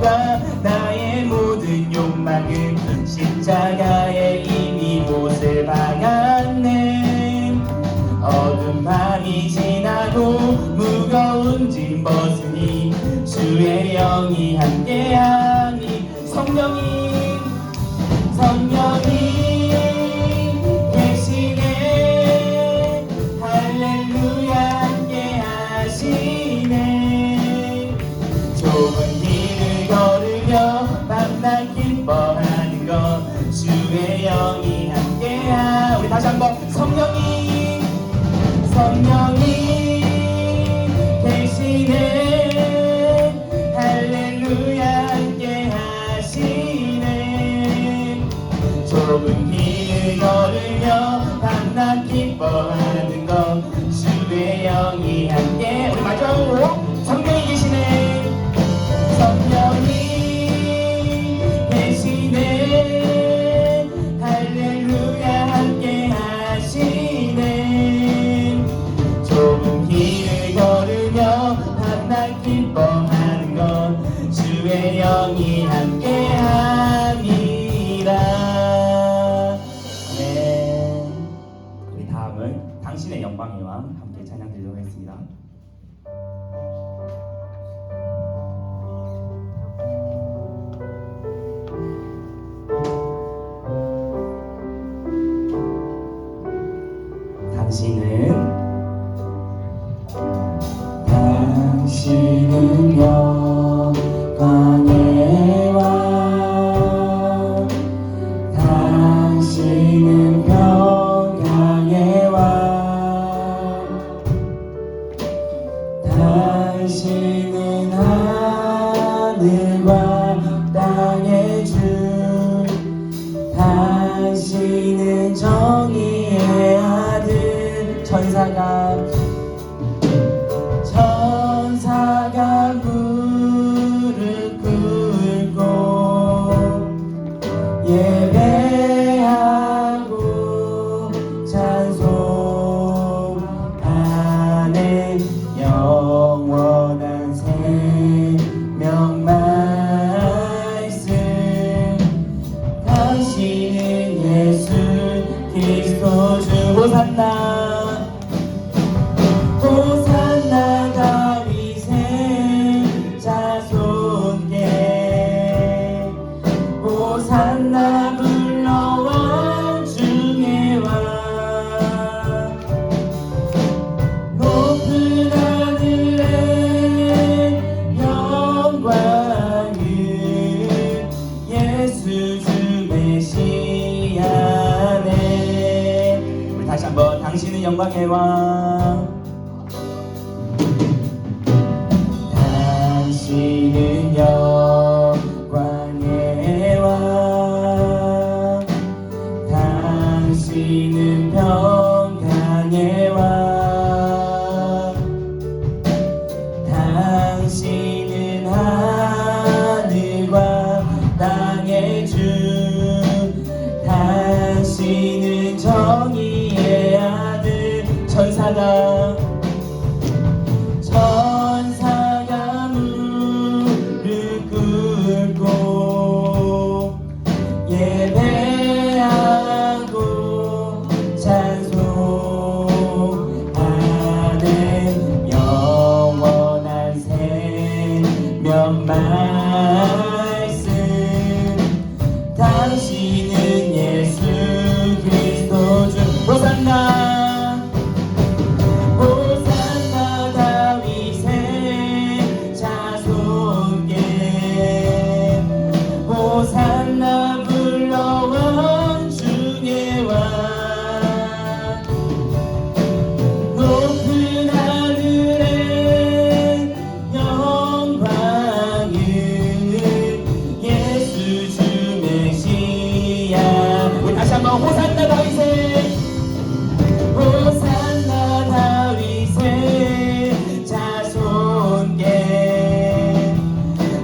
예수가 나의 모든 욕망은 십자가에 이미 못을 박았네. 어둠 밤이 지나고 무거운 짐 벗으니 주의 영이 함께하니 성령이 계시네. 할렐루야 함께하시네. 좁은 길을 걸으며 밤낮 기뻐하는 것 주의 영이 함께하. 우리 다시 한번 성령이 계시네. 할렐루야 함께하시네. 좁은 길을 걸으며 밤낮 기뻐하는 것 주의 영이 함께. 우리 마지막으로 성령이 계시네. 성령이 계시네. 할렐루야 함께 하시네. 좁은 길을 걸으며 밤낮 기뻐하는 것 주의 영이 함께 합니다. 네. 우리 다음은 당신의 영광의 왕 함께 찬양 드리도록 하겠습니다. 당신은 영광의 왕, 당신은 평강의 왕, 당신은 하늘과 땅의 주, 당신은 정의의 아들. 천사가 무릎 꿇고 예배하고 찬송하는 영원한 생명 말씀. 당신은 예수 그리스도 주. 호산나 다윗의 자손께. 호산나 불러와 중의 왕. 높은 하늘의 영광은 예수 주 메시아네. 우리 다시 한번 당신은 영광의 왕. 당신은 영광의 왕, 당신은 평강의 왕, 당신은 하늘과 땅의 주, 당신은 정의의 아들. 천사가 예배하고 찬송하는 영원한 생명 말씀. 당신은 예수 그리스도 주. 호산나 호산나 다윗의 자손께. 호산나 불러와 중의 왕. 높은 하늘의 영광은 예수 주 메시아. 우리 다시 한번 호산나 다윗의 호산나 다윗의 자손께.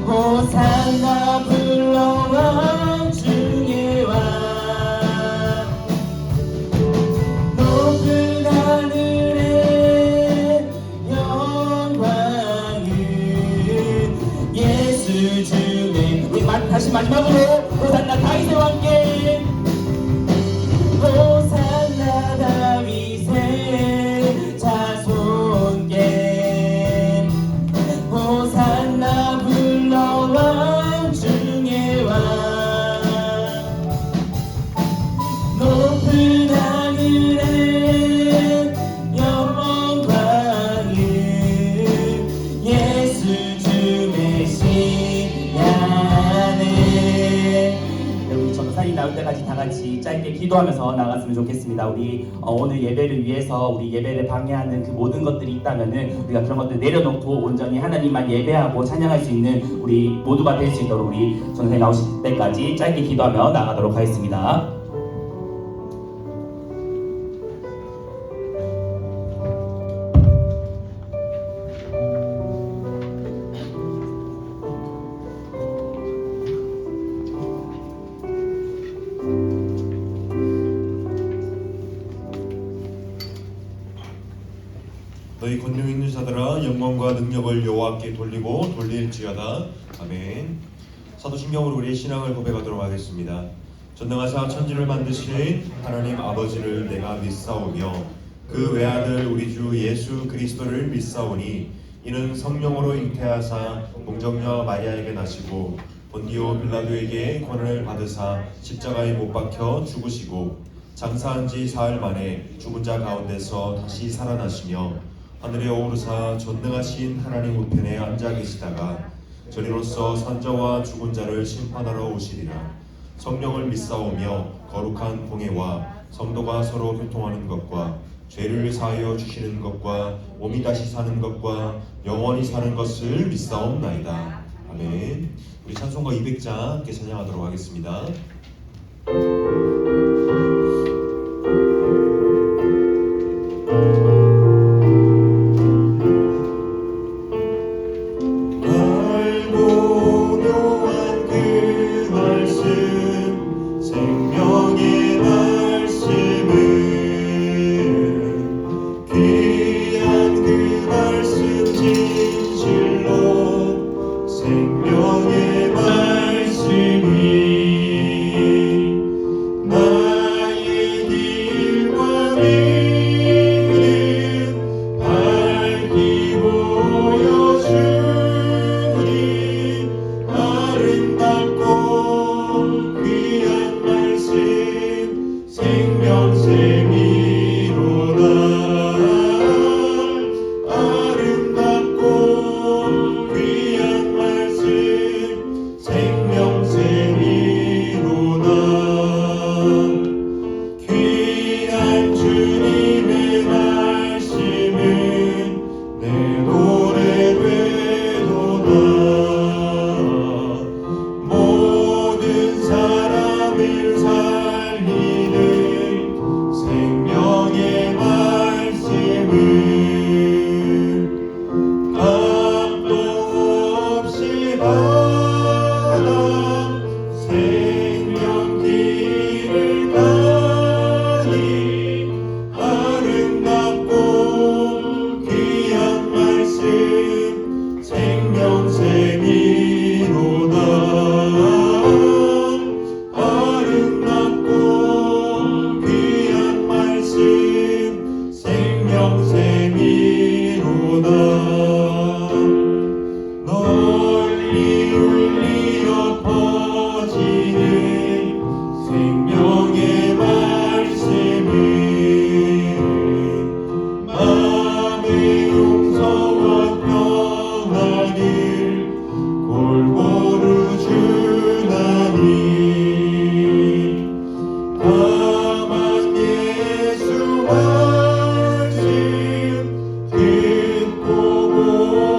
호산나 불러와 중의 왕. 높은 하늘의 영광은 예수 주 다시 마지막으로 호산나 다윗의 왕께 호산나 다윗의 자손께 호산나 불러 왕 중의 왕 높은 하늘에 영광을 예수 주 메시아네. 우리 전사님 나올 때까지 다 같이 짧게 기도하면서 나갔으면 좋겠습니다. 우리 오늘 예배를 위해서 우리 예배를 방해하는 그 모든 것들이 있다면은 우리가 그런 것들 내려놓고 온전히 하나님만 예배하고 찬양할 수 있는 우리 모두가 될 수 있도록 우리 전사님 나오실 때까지 짧게 기도하며 나가도록 하겠습니다. 너희 권능 있는 자들아 영광과 능력을 여호와께 돌리고 돌릴지어다. 아멘. 사도신경으로 우리의 신앙을 고백하도록 하겠습니다. 전능하사 천지를 만드신 하나님 아버지를 내가 믿사오며 그 외아들 우리 주 예수 그리스도를 믿사오니 이는 성령으로 잉태하사 동정녀 마리아에게 나시고 본디오 빌라도에게 권한을 받으사 십자가에 못 박혀 죽으시고 장사한 지 사흘 만에 죽은 자 가운데서 다시 살아나시며 하늘에 오르사 전능하신 하나님 우편에 앉아 계시다가 저리로서 산자와 죽은 자를 심판하러 오시리라. 성령을 믿사오며 거룩한 공예와 성도가 서로 교통하는 것과 죄를 사하여 주시는 것과 몸이 다시 사는 것과 영원히 사는 것을 믿사옵나이다. 아멘. 우리 찬송가 200장 함께 찬양하도록 하겠습니다.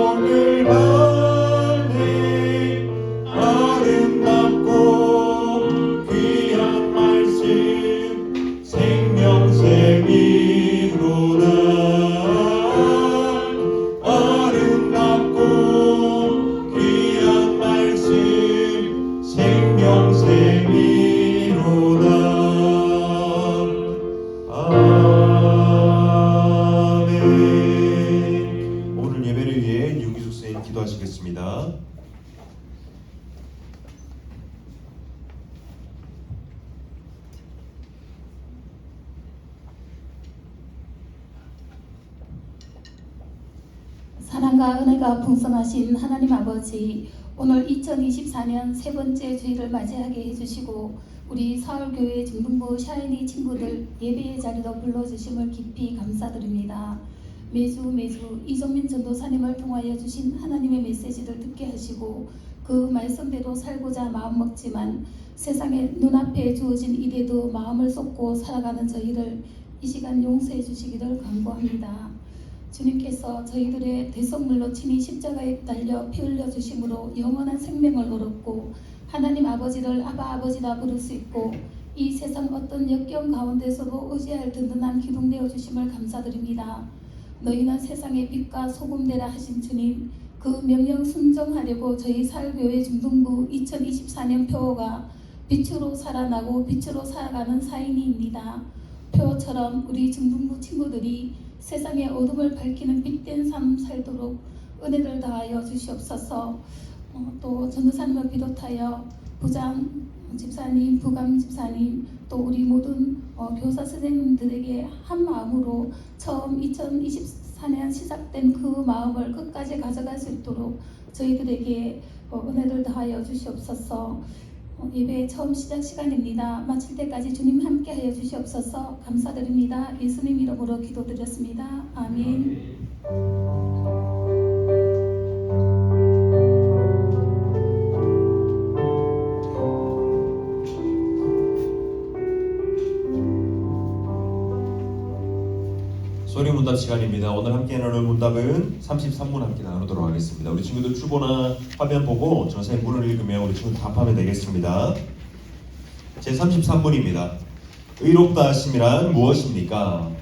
오늘 밤에 아름다운 사랑과 은혜가 풍성하신 하나님 아버지, 오늘 2024년 세 번째 주일을 맞이하게 해주시고 우리 서울교회 중등부 샤이니 친구들 예배의 자리로 불러주심을 깊이 감사드립니다. 매주 이정민 전도사님을 통하여 주신 하나님의 메시지를 듣게 하시고 그 말씀대로 살고자 마음먹지만 세상의 눈앞에 주어진 일에도 마음을 쏟고 살아가는 저희를 이 시간 용서해 주시기를 간구합니다. 주님께서 저희들의 대속물로 친히 십자가에 달려 피 흘려 주심으로 영원한 생명을 얻었고 하나님 아버지를 아바 아버지라 부를 수 있고 이 세상 어떤 역경 가운데서도 의지할 든든한 기둥 되어 주심을 감사드립니다. 너희는 세상의 빛과 소금 되라 하신 주님, 그 명령 순종하려고 저희 사울교회 중등부 2024년 표어가 빛으로 살아나고 빛으로 살아가는 사인이입니다. 표어처럼 우리 중등부 친구들이 세상의 어둠을 밝히는 빛된 삶 살도록 은혜를 다하여 주시옵소서. 또 전도사님을 비롯하여 부장 집사님, 부감 집사님, 또 우리 모든 교사 선생님들에게 한 마음으로 처음 2024년 시작된 그 마음을 끝까지 가져갈 수 있도록 저희들에게 은혜를 다하여 주시옵소서. 예배 처음 시작 시간입니다. 마칠 때까지 주님 함께하여 주시옵소서. 감사드립니다. 예수님 이름으로 기도드렸습니다. 아멘. 소리 문답 시간입니다. 오늘 함께 나눌 문답은 33문 함께 나누도록 하겠습니다. 우리 친구들 주보나 화면 보고 전사의 문을 읽으면 우리 친구들 답하면 되겠습니다. 제 33문입니다. 의롭다 하심이란 무엇입니까?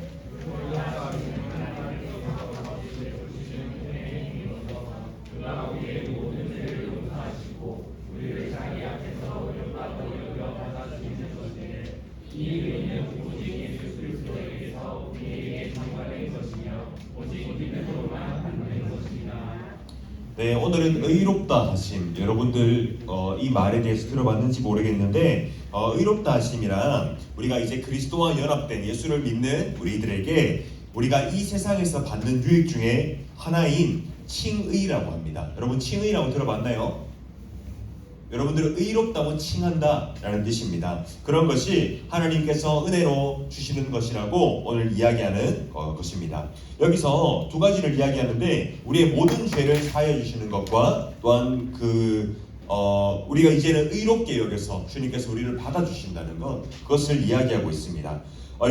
네, 오늘은 의롭다 하심. 여러분들 이 말에 대해서 들어봤는지 모르겠는데 의롭다 하심이란 우리가 이제 그리스도와 연합된 예수를 믿는 우리들에게 우리가 이 세상에서 받는 유익 중에 하나인 칭의라고 합니다. 여러분 칭의라고 들어봤나요? 여러분들은 의롭다고 칭한다 라는 뜻입니다. 그런 것이 하나님께서 은혜로 주시는 것이라고 오늘 이야기하는 것입니다. 여기서 두 가지를 이야기하는데 우리의 모든 죄를 사하여 주시는 것과 또한 우리가 이제는 의롭게 여겨서 주님께서 우리를 받아주신다는 것, 그것을 이야기하고 있습니다.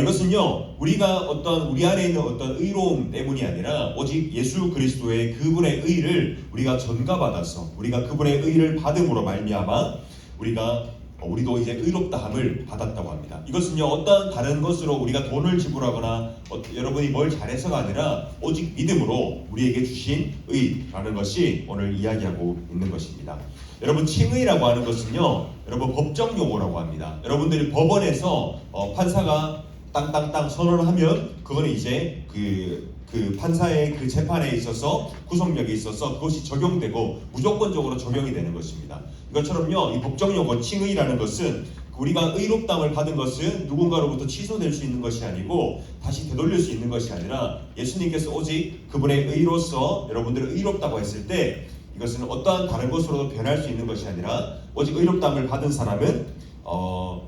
이것은요, 우리가 우리 안에 있는 어떤 의로움 때문이 아니라 오직 예수 그리스도의 그분의 의를 우리가 전가받아서 우리가 그분의 의를 받음으로 말미암아 우리도 이제 의롭다함을 받았다고 합니다. 이것은요, 어떠한 다른 것으로 우리가 돈을 지불하거나 여러분이 뭘 잘해서가 아니라 오직 믿음으로 우리에게 주신 의라는 것이 오늘 이야기하고 있는 것입니다. 여러분 칭의라고 하는 것은요, 여러분 법정 용어라고 합니다. 여러분들이 법원에서 판사가 땅땅땅 선언을 하면 그거는 이제 그 판사의 그 재판에 있어서 구속력이 있어서 그것이 적용되고 무조건적으로 적용이 되는 것입니다. 이것처럼요, 이 법정 용어 칭의라는 것은 우리가 의롭다함을 받은 것은 누군가로부터 취소될 수 있는 것이 아니고 다시 되돌릴 수 있는 것이 아니라 예수님께서 오직 그분의 의로서 여러분들을 의롭다고 했을 때 이것은 어떠한 다른 것으로도 변할 수 있는 것이 아니라 오직 의롭다함을 받은 사람은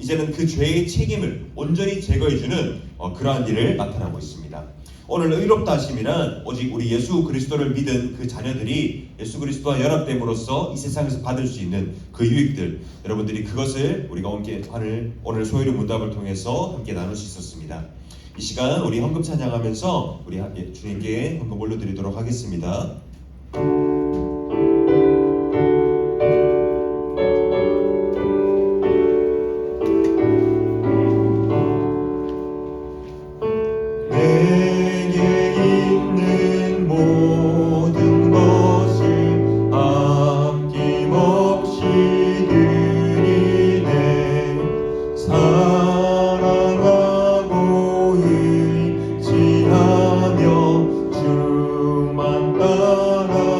이제는 그 죄의 책임을 온전히 제거해주는 그러한 일을 나타나고 있습니다. 오늘 의롭다 하심이란 오직 우리 예수 그리스도를 믿은 그 자녀들이 예수 그리스도와 연합됨으로써 이 세상에서 받을 수 있는 그 유익들, 여러분들이 그것을 우리가 오늘 소요리 문답을 통해서 함께 나눌 수 있었습니다. 이 시간 우리 헌금 찬양하면서 우리 함께 주님께 헌금 올려드리도록 하겠습니다. 주만 따라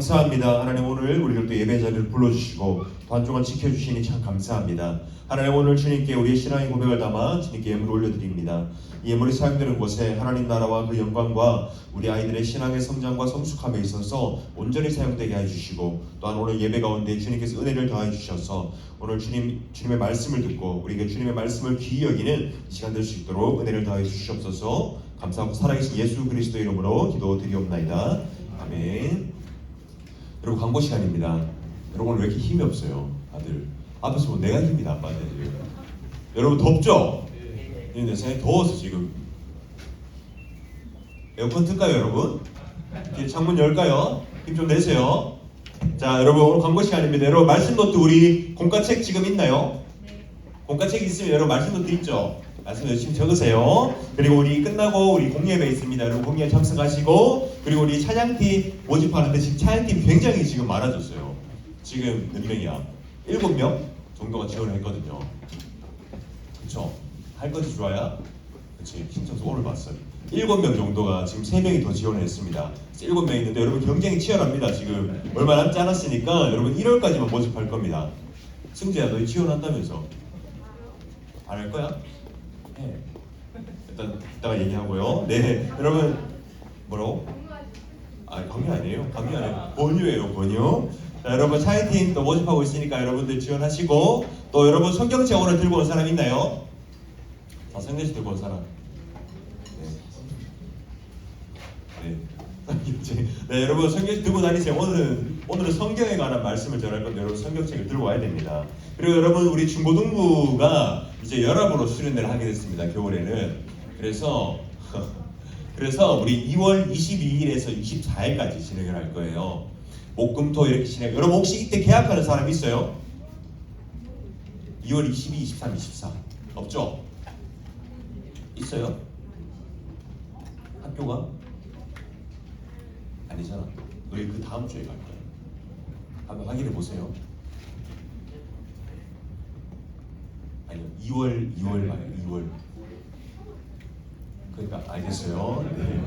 감사합니다. 하나님 오늘 우리를 또 예배 자리를 불러주시고 또 한 주간 지켜주시니 참 감사합니다. 하나님 오늘 주님께 우리의 신앙의 고백을 담아 주님께 예물을 올려드립니다. 이 예물이 사용되는 곳에 하나님 나라와 그 영광과 우리 아이들의 신앙의 성장과 성숙함에 있어서 온전히 사용되게 해주시고 또한 오늘 예배 가운데 주님께서 은혜를 더해 주셔서 오늘 주님의 말씀을 듣고 우리에게 주님의 말씀을 귀히 여기는 시간 될 수 있도록 은혜를 더해 주시옵소서. 감사하고 살아계신 예수 그리스도의 이름으로 기도드리옵나이다. 아멘. 여러분 광고 시간입니다. 여러분 오늘 왜 이렇게 힘이 없어요? 다들 앞에서 보면 내가 힘이 나빠져요. 여러분 덥죠? 내 생각에 더워서 지금 에어컨 틀까요 여러분? 창문 열까요? 힘 좀 내세요. 자 여러분 오늘 광고 시간입니다. 여러분 말씀 노트 우리 공과책 지금 있나요? 공과책 있으면 여러분 말씀 노트 있죠? 말씀 열심히 적으세요. 그리고 우리 끝나고 우리 공예배 있습니다. 여러분 공예 참석하시고 그리고 우리 찬양팀 모집하는데 지금 찬양팀 굉장히 지금 많아졌어요. 지금 몇 명이야? 7명 정도가 지원을 했거든요. 그쵸? 할 것이 좋아야? 그치? 신청서 오늘 봤어요. 7명 정도가 지금 3명이 더 지원을 했습니다. 7명 있는데 여러분 경쟁이 치열합니다. 지금 얼마 남지 않았으니까 여러분 1월까지만 모집할 겁니다. 승재야 너희 지원한다면서? 안 할 거야? 네. 일단 이따가 얘기하고요. 네, 여러분 뭐라고? 강요 아니에요. 강요 아니에요. 권유예요. 권유. 자, 여러분 차이팀 또 모집하고 있으니까 여러분들 지원하시고 또 여러분 성경책 오늘 들고 온 사람 있나요? 자, 성경책 들고 온 사람. 네, 여러분 성경책 들고 다니세요. 오늘은 성경에 관한 말씀을 전할 건데 여러분 성경책을 들고 와야 됩니다. 그리고 여러분 우리 중고등부가 이제 연합으로 수련회를 하게 됐습니다. 겨울에는. 그래서 우리 2월 22일에서 24일까지 진행을 할 거예요. 목금토 이렇게 진행. 여러분 혹시 이때 계약하는 사람 있어요? 2월 22, 23, 24 없죠? 있어요? 학교가? 아니잖아. 너희 그 다음 주에 갈 거야. 한번 확인해 보세요. 아니요, 2월 말이에요. 2월. 그러니까 알겠어요. 네.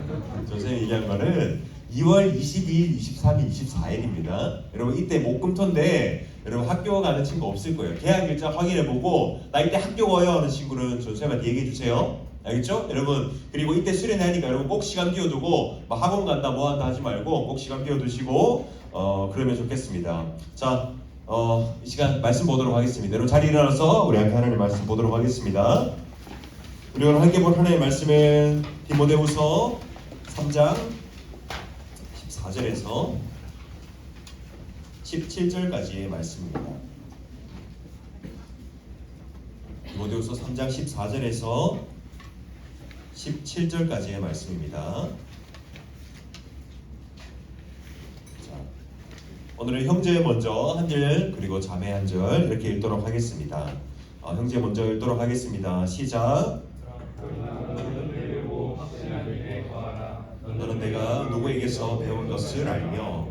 선생님이 얘기한 거는 2월 22일, 23일, 24일입니다. 여러분 이때 목금토인데 여러분 학교 가는 친구 없을 거예요. 계약 일자 확인해보고 나 이때 학교 가요 하는 친구는 선생님한테 얘기해주세요. 알겠죠? 여러분 그리고 이때 수련회하니까 여러분 꼭 시간 비워두고 막 학원 간다 뭐 한다 하지 말고 꼭 시간 비워두시고 그러면 좋겠습니다. 자, 이 시간 말씀 보도록 하겠습니다. 여러분 자리 일어나서 우리 함께 하나님 말씀 보도록 하겠습니다. 우리 오늘 함께 볼 하나님의 말씀은 디모데후서 3장 14절에서 17절까지의 말씀입니다. 디모데후서 3장 14절에서 17절까지의 말씀입니다. 자, 오늘은 형제 먼저 한 절 그리고 자매 한 절 이렇게 읽도록 하겠습니다. 형제 먼저 읽도록 하겠습니다. 시작. 너는 내가 누구에게서 배운 것을 알며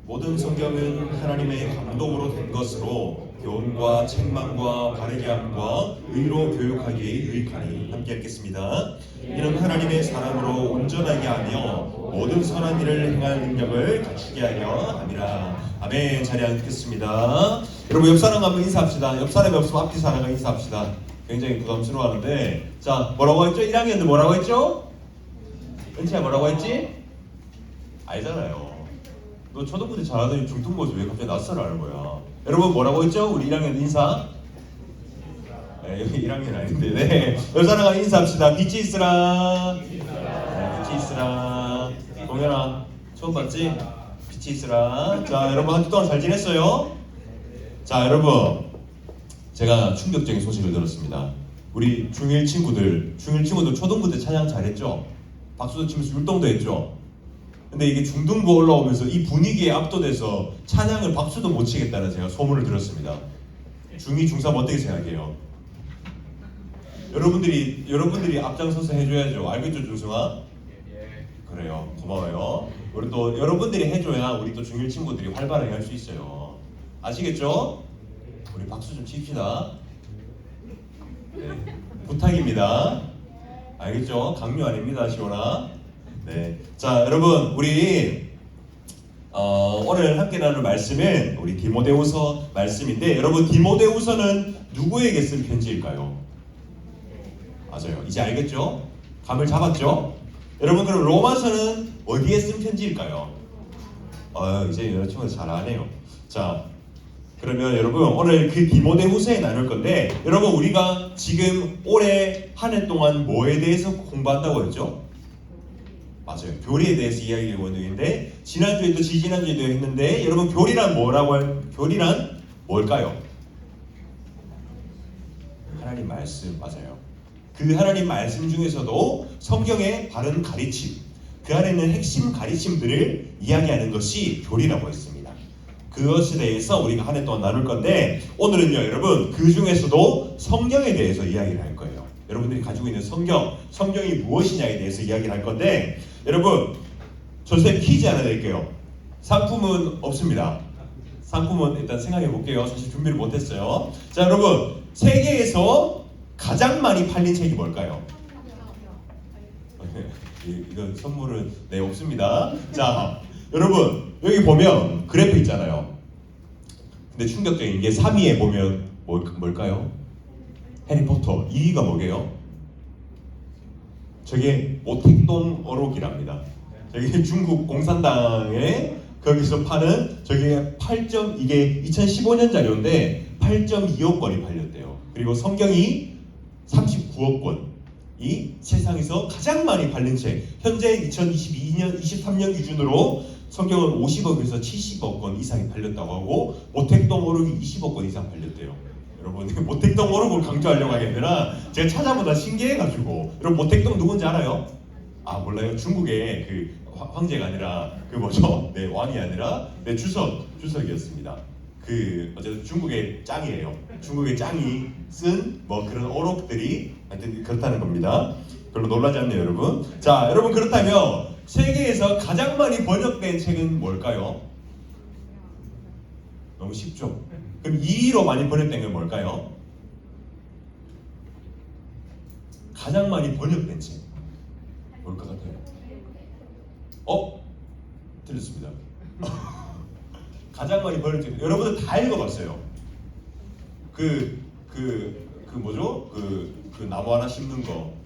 모든 성경은 하나님의 감동으로 된 것으로 교훈과 책망과 바르게 함과 의로 교육하기에 유익하니. 함께 읽겠습니다. 이는 하나님의 사람으로 온전하게 하며 모든 선한 일을 행할 능력을 갖추게 하려 함이라. 아멘. 자리 앉겠습니다. 여러분 옆 사람 한번 인사합시다. 옆 사람이 없으면 앞뒤 사람과 인사합시다. 굉장히 부담스러워하는데 자 뭐라고 했죠? 1학년들 뭐라고 했죠? 은채야 뭐라고 했지? 알잖아요. 너 초등부 때 잘하더니 중등부에서 왜 갑자기 낯설어 하는 거야? 여러분 뭐라고 했죠? 우리 1학년 인사? 네, 여기 1학년 아닌데 네. 여사랑아 인사합시다. 빛이 있으라. 네, 빛이 있으라. 동현아 처음 봤지? 빛이 있으라. 자 여러분 한 주 동안 잘 지냈어요? 자 여러분 제가 충격적인 소식을 들었습니다. 우리 중1 친구들 초등부 때 찬양 잘했죠? 박수도 치면서 율동도 했죠? 근데 이게 중등부 올라오면서 이 분위기에 압도돼서 찬양을 박수도 못 치겠다는 제가 소문을 들었습니다. 중2, 중3 어떻게 생각해요? 여러분들이 앞장서서 해줘야죠. 알겠죠, 준승아? 그래요. 고마워요. 우리 또 여러분들이 해줘야 우리 또 중1 친구들이 활발하게 할 수 있어요. 아시겠죠? 우리 박수 좀 칩시다. 네, 부탁입니다. 알겠죠? 강요 아닙니다, 시원아. 네, 자 여러분 우리 오늘 함께 나눌 말씀은 우리 디모데후서 말씀인데, 여러분 디모데후서는 누구에게 쓴 편지일까요? 맞아요. 이제 알겠죠? 감을 잡았죠? 여러분 그럼 로마서는 어디에 쓴 편지일까요? 이제 여러분 잘 아네요. 자 그러면 여러분 오늘 그 디모데후서에 나눌 건데, 여러분 우리가 지금 올해 한 해 동안 뭐에 대해서 공부한다고 했죠? 맞아요. 교리에 대해서 이야기하고 있는 중인데, 지난주에도 지지난주에도 했는데, 여러분 교리란 교리란 뭘까요? 하나님 말씀. 맞아요. 그 하나님 말씀 중에서도 성경의 바른 가르침, 그 안에 있는 핵심 가르침들을 이야기하는 것이 교리라고 했습니다. 그것에 대해서 우리가 한 해 동안 나눌 건데, 오늘은요 여러분 그 중에서도 성경에 대해서 이야기를 할 거예요. 여러분들이 가지고 있는 성경이 무엇이냐에 대해서 이야기를 할 건데, 여러분 선생님 퀴즈 하나 낼게요. 상품은 없습니다. 상품은 일단 생각해 볼게요. 사실 준비를 못했어요. 자 여러분, 세계에서 가장 많이 팔린 책이 뭘까요? 이건 선물은 없습니다. 자 여러분 여기 보면 그래프 있잖아요. 근데 충격적인 게 3위에 보면 뭘까요? 해리포터. 2위가 뭐게요? 저게 오택동 어록이랍니다. 저게 중국 공산당에 거기서 파는 저게 이게 2015년 자료인데 8.2억 권이 팔렸대요. 그리고 성경이 39억 권이 세상에서 가장 많이 팔린 책. 현재 2022년, 23년 기준으로 성경은 50억에서 70억 권 이상이 팔렸다고 하고, 오택동 어록이 20억 권 이상 팔렸대요. 여러분 모택동 어록을 강조하려고 하게 아니라 제가 찾아보다 신기해가지고. 여러분 모택동 누군지 알아요? 몰라요? 중국의 그 황제가 아니라 그 뭐죠? 왕이 아니라 주석이었습니다. 그 어쨌든 중국의 짱이에요. 중국의 짱이 쓴 뭐 그런 어록들이 하여튼 그렇다는 겁니다. 별로 놀라지 않네요, 여러분. 자, 여러분 그렇다면 세계에서 가장 많이 번역된 책은 뭘까요? 너무 쉽죠? 그럼 2위로 많이 번역된 건 뭘까요? 가장 많이 번역된 책 뭘 것 같아요? 틀렸습니다. 가장 많이 번역된 책. 여러분들 다 읽어봤어요. 뭐죠? 그 나무 하나 심는 거.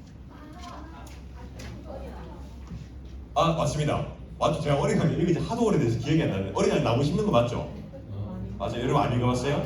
맞습니다. 맞죠? 제가 어린아이 읽은 지 하도 오래돼서 기억이 안 나는데, 어린아이 나무 심는 거 맞죠? 맞아요. 여러분 안 읽어봤어요?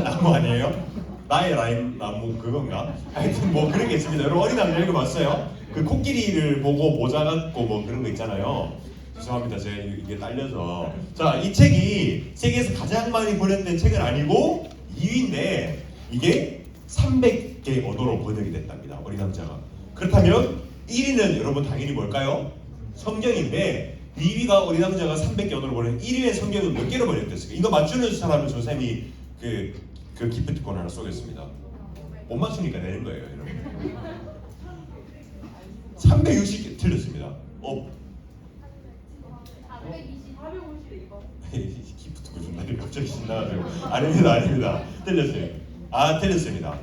나무 아니에요? 나의 라인 나무 그건가? 하여튼 뭐 그런 게 있습니다. 여러분 어린아이 읽어봤어요? 그 코끼리를 보고 모자 갖고 뭐 그런 거 있잖아요. 죄송합니다. 제가 이게 딸려서. 자, 이 책이 세계에서 가장 많이 번역된 책은 아니고 2위인데 이게 300개 언어로 번역이 됐답니다. 어린 남자가. 그렇다면 1위는 여러분 당연히 뭘까요? 성경인데 2위가 어린 남자가 300개 언어로 번역. 1위의 성경은 몇 개로 번역됐을까요? 이거 맞추는 사람은 저 쌤이 그 기프트콘 하나 쏘겠습니다. 못 맞추니까 내는 거예요, 여러분. 360개 틀렸습니다. 450 기프트콘 준다니 갑자기 신나가지고. 아닙니다. 틀렸어요. 틀렸습니다.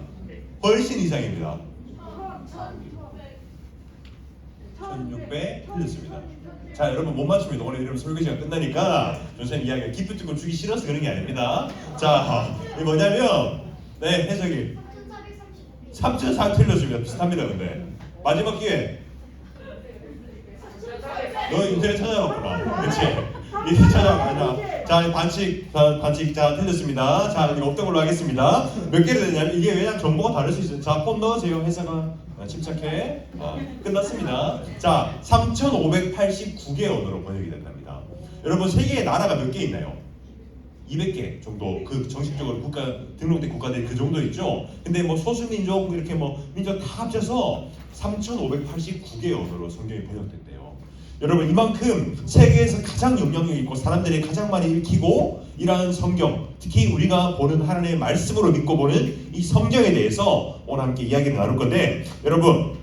훨씬 이상입니다. 1600 틀렸습니다. 자, 여러분 못 맞춥니다. 오늘 이러면 설교 시간 끝나니까 선생님 이야기가 기프트콘 주기 싫어서 그런 게 아닙니다. 자, 이게 뭐냐면 해석이 3400 틀렸습니다. 비슷합니다. 근데 마지막 기회. 너 인터넷 찾아봤구나. 그치? 이렇게 찾아봤구나. 자, 반칙. 자, 틀렸습니다. 자, 이거 없던 걸로 하겠습니다. 몇 개를 되냐면 이게 왜냐면 정보가 다를 수 있어요. 자, 폰 넣으세요. 회사가 침착해. 끝났습니다. 자, 3589개 언어로 번역이 된답니다. 여러분 세계에 나라가 몇 개 있나요? 200개 정도. 그 정식적으로 등록된 국가들이 그 정도 있죠. 근데 뭐 소수민족 이렇게 뭐 민족 다 합쳐서 3589개 언어로 성경이 번역됐대요. 여러분 이만큼 세계에서 가장 영향력 있고 사람들이 가장 많이 읽히고 이러한 성경, 특히 우리가 보는 하나님의 말씀으로 믿고 보는 이 성경에 대해서 오늘 함께 이야기를 나눌 건데, 여러분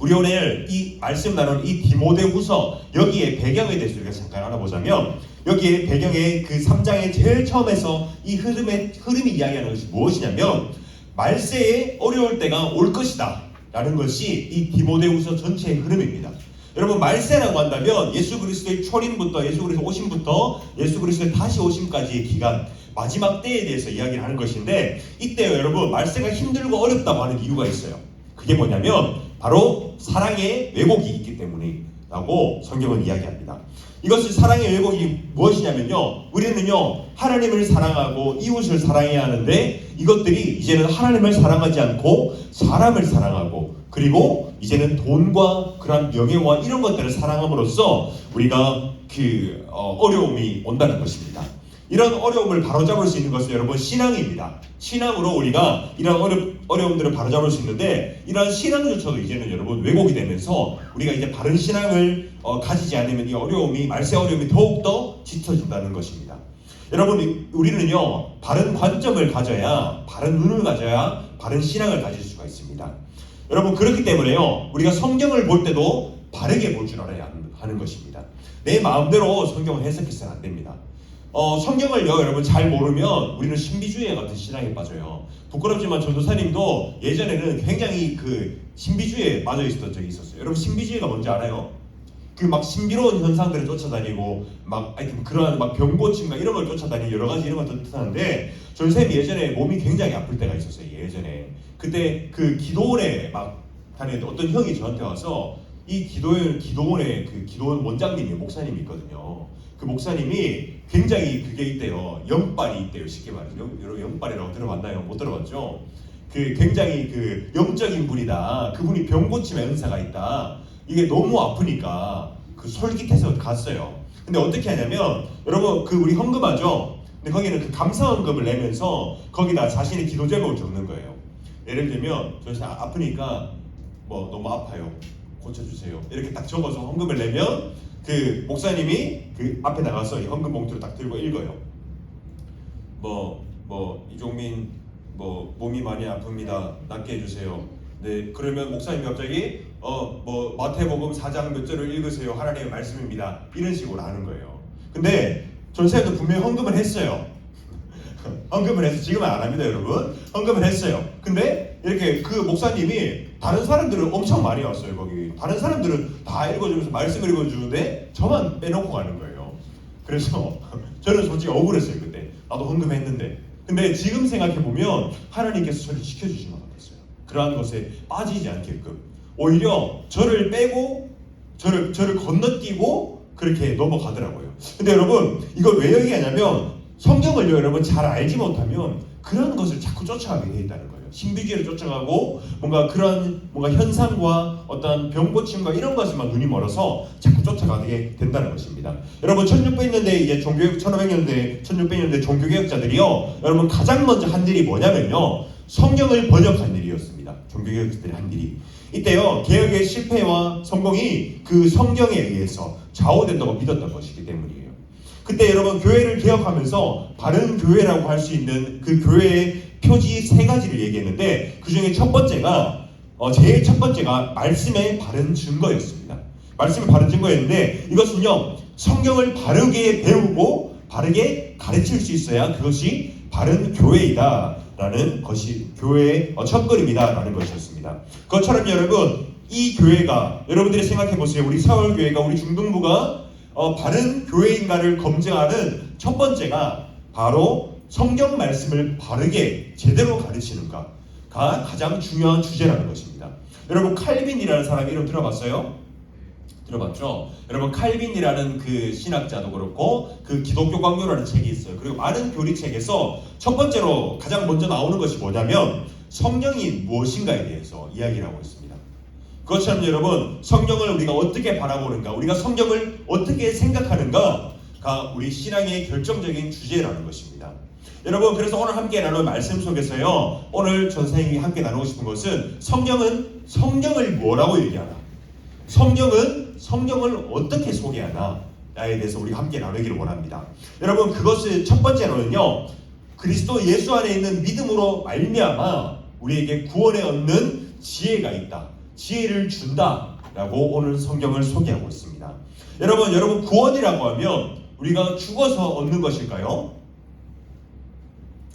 우리 오늘 이 말씀 나눈 이 디모데후서 여기에 배경에 대해서 우리가 잠깐 알아보자면 여기에 배경에 그 3장의 제일 처음에서 이 흐름이 이야기하는 것이 무엇이냐면 말세에 어려울 때가 올 것이다 라는 것이 이 디모데후서 전체의 흐름입니다. 여러분 말세라고 한다면 예수 그리스도의 초림부터 예수 그리스도 오심부터 예수 그리스도의 다시 오심까지의 기간 마지막 때에 대해서 이야기를 하는 것인데 이때요 여러분 말세가 힘들고 어렵다고 하는 이유가 있어요. 그게 뭐냐면 바로 사랑의 왜곡이 있기 때문이라고 성경은 이야기합니다. 이것은 사랑의 왜곡이 무엇이냐면요 우리는요 하나님을 사랑하고 이웃을 사랑해야 하는데 이것들이 이제는 하나님을 사랑하지 않고 사람을 사랑하고 그리고 이제는 돈과 그런 명예와 이런 것들을 사랑함으로써 우리가 어려움이 온다는 것입니다. 이런 어려움을 바로잡을 수 있는 것은 여러분 신앙입니다. 신앙으로 우리가 이런 어려움들을 바로잡을 수 있는데 이런 신앙조차도 이제는 여러분 왜곡이 되면서 우리가 이제 바른 신앙을 가지지 않으면 이 어려움이 말세 어려움이 더욱더 짙어진다는 것입니다. 여러분 우리는요 바른 관점을 가져야 바른 눈을 가져야 바른 신앙을 가질 수가 있습니다. 여러분 그렇기 때문에요 우리가 성경을 볼 때도 바르게 볼 줄 알아야 하는 것입니다. 내 마음대로 성경을 해석해서는 안 됩니다. 성경을요 여러분 잘 모르면 우리는 신비주의 같은 신앙에 빠져요. 부끄럽지만 전도사님도 예전에는 굉장히 그 신비주의에 빠져 있었던 적이 있었어요. 여러분 신비주의가 뭔지 알아요? 그 막 신비로운 현상들을 쫓아다니고 막 그런 막 병고침과 이런 걸 쫓아다니고 여러 가지 이런 걸 뜻하는데 전쌤이 예전에 몸이 굉장히 아플 때가 있었어요. 예전에 그때 그 기도원에 막 다니는데 어떤 형이 저한테 와서 이 기도원의 그 기도원 원장님이 목사님이 있거든요. 그 목사님이 굉장히 그게 있대요. 영빨이 있대요. 쉽게 말해서 여러분 영빨이라고 들어봤나요? 못 들어봤죠? 그 굉장히 그 영적인 분이다. 그분이 병고침의 은사가 있다. 이게 너무 아프니까 그 솔깃해서 갔어요. 근데 어떻게 하냐면 여러분 그 우리 헌금하죠. 근데 거기는 그 감사 헌금을 내면서 거기다 자신의 기도 제목을 적는 거예요. 예를 들면 저 아프니까 뭐 너무 아파요. 고쳐주세요. 이렇게 딱 적어서 헌금을 내면 그 목사님이 그 앞에 나가서 이 헌금 봉투를 딱 들고 읽어요. 이종민 몸이 많이 아픕니다. 낫게 해주세요. 네, 그러면 목사님이 갑자기 마태복음 4장 몇 절을 읽으세요. 하나님의 말씀입니다. 이런 식으로 하는 거예요. 근데 전사님도 분명히 헌금을 했어요. 헌금을 해서 지금은 안 합니다, 여러분. 헌금을 했어요. 근데 이렇게 그 목사님이 다른 사람들은 엄청 많이 왔어요, 거기. 다른 사람들은 다 읽어주면서 말씀을 읽어주는데 저만 빼놓고 가는 거예요. 그래서 저는 솔직히 억울했어요, 그때. 나도 헌금했는데. 근데 지금 생각해보면 하나님께서 저를 지켜주신 것 같았어요. 그러한 것에 빠지지 않게끔. 오히려 저를 빼고 저를 건너뛰고 그렇게 넘어가더라고요. 근데 여러분 이걸 왜 얘기하냐면 성경을요 여러분 잘 알지 못하면 그런 것을 자꾸 쫓아가게 돼 있다는 거예요. 신비주의를 쫓아가고 뭔가 현상과 어떤 병고침과 이런 것에만 눈이 멀어서 자꾸 쫓아가게 된다는 것입니다. 여러분 1600년대 이제 1600년대 종교개혁자들이요 여러분 가장 먼저 한 일이 뭐냐면요 성경을 번역한 일이었습니다. 종교개혁자들이 한 일이. 이때요 개혁의 실패와 성공이 그 성경에 의해서 좌우된다고 믿었던 것이기 때문이에요. 그때 여러분 교회를 개혁하면서 바른 교회라고 할 수 있는 그 교회의 표지 세 가지를 얘기했는데 그 중에 제일 첫 번째가 말씀의 바른 증거였습니다. 말씀의 바른 증거였는데 이것은요 성경을 바르게 배우고 바르게 가르칠 수 있어야 그것이 바른 교회이다 라는 것이 교회의 첫걸음이다 라는 것이었습니다. 그것처럼 여러분 이 교회가 여러분들이 생각해 보세요. 우리 사월교회가 우리 중등부가 바른 교회인가를 검증하는 첫 번째가 바로 성경 말씀을 바르게 제대로 가르치는가가 가장 중요한 주제라는 것입니다. 여러분 칼빈이라는 사람 이름 들어봤어요? 들어봤죠? 여러분 칼빈이라는 그 신학자도 그렇고 그 기독교 광교라는 책이 있어요. 그리고 많은 교리책에서 첫 번째로 가장 먼저 나오는 것이 뭐냐면 성령이 무엇인가에 대해서 이야기를 하고 있습니다. 그것처럼 여러분 성경을 우리가 어떻게 바라보는가 우리가 성경을 어떻게 생각하는가가 우리 신앙의 결정적인 주제라는 것입니다. 여러분 그래서 오늘 함께 나눌 말씀 속에서요 오늘 전사님이 함께 나누고 싶은 것은 성경을 뭐라고 얘기하나 성경은 성경을 어떻게 소개하나에 대해서 우리가 함께 나누기를 원합니다. 여러분 그것을 첫 번째로는요 그리스도 예수 안에 있는 믿음으로 말미암아 우리에게 구원에 얻는 지혜가 있다. 지혜를 준다라고 오늘 성경을 소개하고 있습니다. 여러분 구원이라고 하면 우리가 죽어서 얻는 것일까요?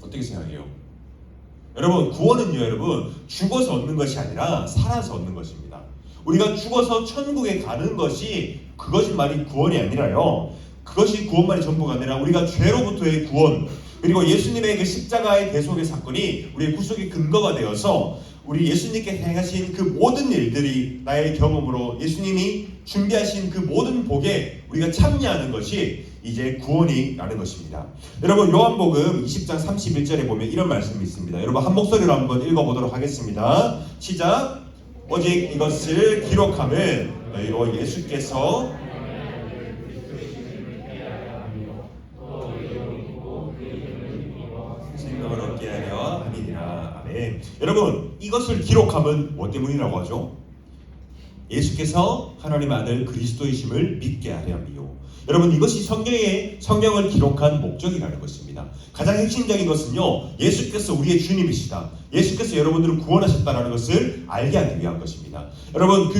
어떻게 생각해요? 여러분 구원은요 여러분 죽어서 얻는 것이 아니라 살아서 얻는 것입니다. 우리가 죽어서 천국에 가는 것이 그것만이 구원이 아니라요. 그것이 구원만이 전부가 아니라 우리가 죄로부터의 구원 그리고 예수님의 그 십자가의 대속의 사건이 우리의 구속의 근거가 되어서 우리 예수님께 행하신 그 모든 일들이 나의 경험으로 예수님이 준비하신 그 모든 복에 우리가 참여하는 것이 이제 구원이라는 것입니다. 여러분 요한복음 20장 31절에 보면 이런 말씀이 있습니다. 여러분 한 목소리로 한번 읽어보도록 하겠습니다. 시작. 오직 이것을 기록함은 너희로 예수께서 생명을 얻게 하려 함이니라. 아멘. 여러분 이것을 기록함은 뭐 때문이라고 하죠? 예수께서 하나님의 아들 그리스도이심을 믿게 하려 함이요. 여러분 이것이 성경을 기록한 목적이라는 것입니다. 가장 핵심적인 것은요 예수께서 우리의 주님이시다. 예수께서 여러분들을 구원하셨다는 것을 알게 하기 위한 것입니다. 여러분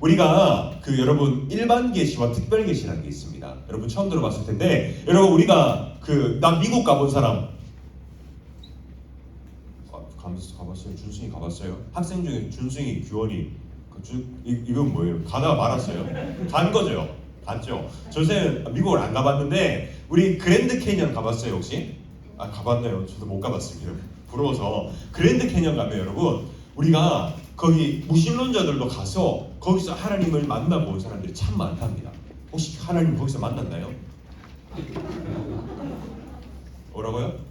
우리가 여러분 일반 계시와 특별 계시라는 게 있습니다. 여러분 처음 들어봤을 텐데 여러분 우리가 나 미국 가본 사람 가봤어요? 준승이 가봤어요? 학생 중에 준승이 규원이 이건 뭐예요? 가다가 말았어요. 간 거죠? 갔죠? 저는 미국을 안 가봤는데 우리 그랜드 캐니언 가봤어요 혹시? 아 가봤나요? 저도 못 가봤습니다. 부러워서. 그랜드 캐니언 가면 여러분 우리가 거기 무신론자들도 가서 거기서 하나님을 만나본 사람들이 참 많답니다. 혹시 하나님 거기서 만났나요? 뭐라고요?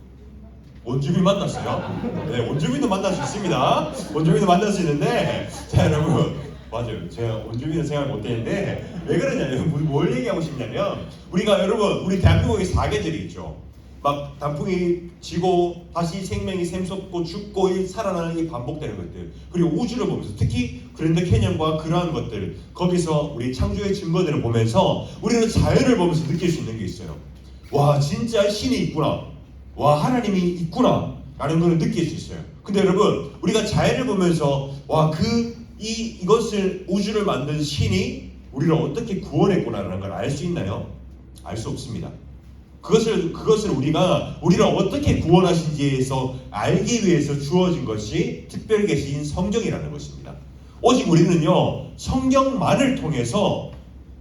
원주민 만났어요? 네, 원주민도 만날 수 있습니다. 원주민도 만날 수 있는데, 자 여러분, 맞아요. 제가 원주민은 생각을 못했는데 왜 그러냐면 뭘 얘기하고 싶냐면 우리가 여러분 우리 대한민국에 사계절이 있죠. 막 단풍이 지고 다시 생명이 샘솟고 죽고 살아나는 게 반복되는 것들 그리고 우주를 보면서 특히 그랜드 캐니언과 그러한 것들 거기서 우리 창조의 증거들을 보면서 우리는 자연을 보면서 느낄 수 있는 게 있어요. 와 진짜 신이 있구나. 와 하나님이 있구나 라는 걸 느낄 수 있어요. 근데 여러분 우리가 자연을 보면서 와 이것을 우주를 만든 신이 우리를 어떻게 구원했구나 라는 걸 알 수 있나요? 알 수 없습니다. 그것을 우리를 어떻게 구원하신지에서 알기 위해서 주어진 것이 특별 계시인 성경이라는 것입니다. 오직 우리는요 성경만을 통해서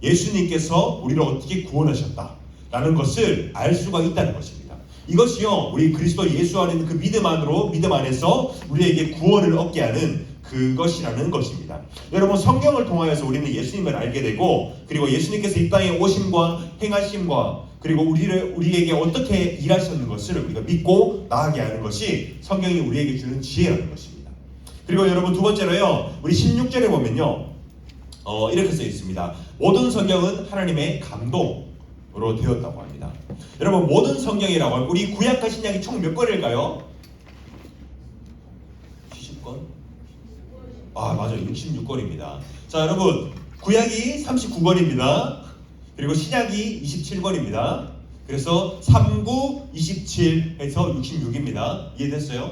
예수님께서 우리를 어떻게 구원하셨다라는 것을 알 수가 있다는 것입니다. 이것이요 우리 그리스도 예수 안에 그 믿음 안에서 우리에게 구원을 얻게 하는 그것이라는 것입니다. 여러분 성경을 통하여서 우리는 예수님을 알게 되고 그리고 예수님께서 이 땅에 오심과 행하심과 그리고 우리에게 어떻게 일하셨는 것을 우리가 믿고 나아가게 하는 것이 성경이 우리에게 주는 지혜라는 것입니다. 그리고 여러분 두 번째로요 우리 16절에 보면요 이렇게 써 있습니다. 모든 성경은 하나님의 감동으로 되었다고 합니다. 여러분 모든 성경이라고 하면 우리 구약과 신약이 총 몇 권일까요? 70권? 아 맞아요 66권입니다. 자 여러분 구약이 39권입니다. 그리고 신약이 27권입니다. 그래서 39, 27 해서 66입니다. 이해됐어요?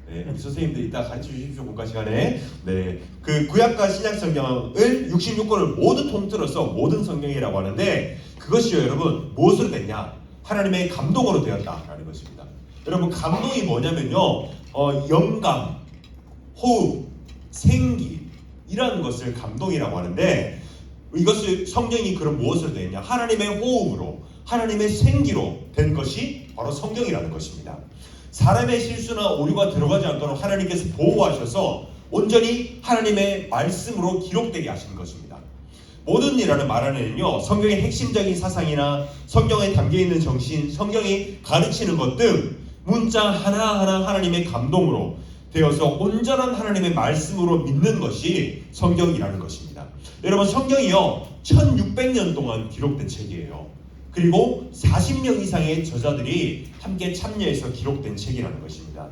네, 선생님들 이따 가르쳐 주십시오. 국가 시간에. 네, 그 구약과 신약 성경을 66권을 모두 통틀어서 모든 성경이라고 하는데 그것이요 여러분 무엇으로 됐냐? 하나님의 감동으로 되었다라는 것입니다. 여러분 감동이 뭐냐면요 영감, 호흡, 생기 이라는 것을 감동이라고 하는데 이것을 성경이 그럼 무엇으로 되어 있냐? 하나님의 호흡으로 하나님의 생기로 된 것이 바로 성경이라는 것입니다. 사람의 실수나 오류가 들어가지 않도록 하나님께서 보호하셔서 온전히 하나님의 말씀으로 기록되게 하시는 것입니다. 모든 일이라는 말 안에는요 성경의 핵심적인 사상이나 성경에 담겨있는 정신, 성경이 가르치는 것 등 문자 하나하나 하나님의 감동으로 되어서 온전한 하나님의 말씀으로 믿는 것이 성경이라는 것입니다. 여러분 성경이요 1600년 동안 기록된 책이에요. 그리고 40명 이상의 저자들이 함께 참여해서 기록된 책이라는 것입니다.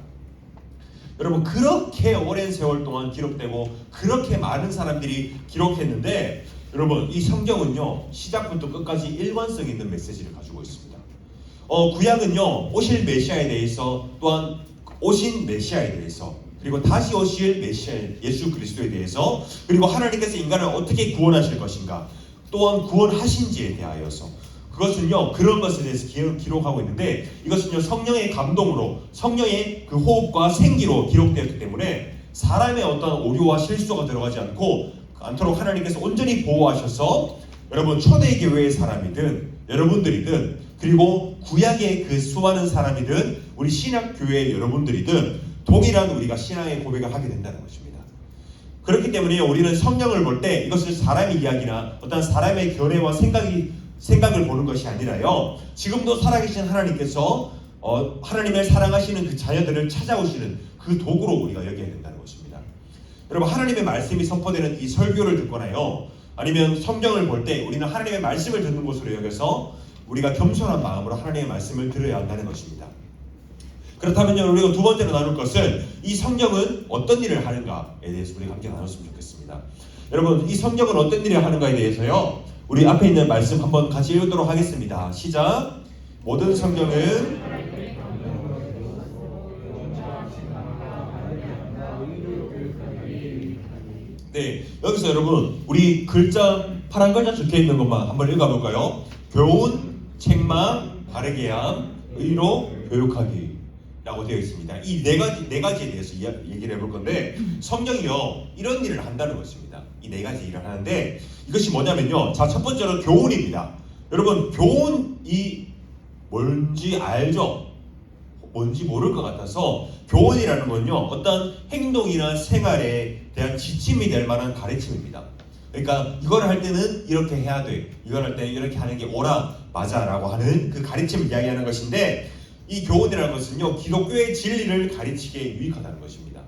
여러분 그렇게 오랜 세월 동안 기록되고 그렇게 많은 사람들이 기록했는데 여러분 이 성경은요 시작부터 끝까지 일관성 있는 메시지를 가지고 있습니다. 구약은요 오실 메시아에 대해서 또한 오신 메시아에 대해서 그리고 다시 오실 메시아 예수 그리스도에 대해서, 그리고 하나님께서 인간을 어떻게 구원하실 것인가, 또한 구원하신지에 대하여서, 그것은요 그런 것에 대해서 기록하고 있는데, 이것은요 성령의 감동으로, 성령의 그 호흡과 생기로 기록되었기 때문에 사람의 어떤 오류와 실수가 들어가지 않도록 하나님께서 온전히 보호하셔서, 여러분 초대 교회의 사람이든 여러분들이든, 그리고 구약의 그 수많은 사람이든 우리 신약 교회의 여러분들이든 동일한 우리가 신앙의 고백을 하게 된다는 것입니다. 그렇기 때문에 우리는 성령을 볼 때 이것을 사람의 이야기나 어떤 사람의 견해와 생각을 보는 것이 아니라요, 지금도 살아계신 하나님께서 하나님의 사랑하시는 그 자녀들을 찾아오시는 그 도구로 우리가 여겨야 된다는 것입니다. 여러분, 하나님의 말씀이 선포되는 이 설교를 듣거나요, 아니면 성경을 볼 때 우리는 하나님의 말씀을 듣는 것으로 여겨서 우리가 겸손한 마음으로 하나님의 말씀을 들어야 한다는 것입니다. 그렇다면요, 우리가 두 번째로 나눌 것은 이 성경은 어떤 일을 하는가에 대해서 우리가 함께 나눴으면 좋겠습니다. 여러분, 이 성경은 어떤 일을 하는가에 대해서요, 우리 앞에 있는 말씀 한번 같이 읽도록 하겠습니다. 시작. 모든 성경은 네, 여기서 여러분 우리 글자 파란 글자 적혀 있는 것만 한번 읽어볼까요? 교훈, 책망, 바르게 함, 의로 교육하기 라고 되어 있습니다. 이 네 가지에 대해서 얘기를 해볼 건데, 성경이요 이런 일을 한다는 것입니다. 이 네 가지 일을 하는데, 이것이 뭐냐면요, 자, 첫 번째로 교훈입니다. 여러분, 교훈이 뭔지 알죠? 뭔지 모를 것 같아서, 교훈이라는 건요 어떤 행동이나 생활에 대한 지침이 될 만한 가르침입니다. 그러니까 이걸 할 때는 이렇게 해야 돼, 이걸 할 때는 이렇게 하는 게 옳아, 맞아 라고 하는 그 가르침을 이야기하는 것인데, 이 교훈이라는 것은요 기독교의 진리를 가르치기에 유익하다는 것입니다.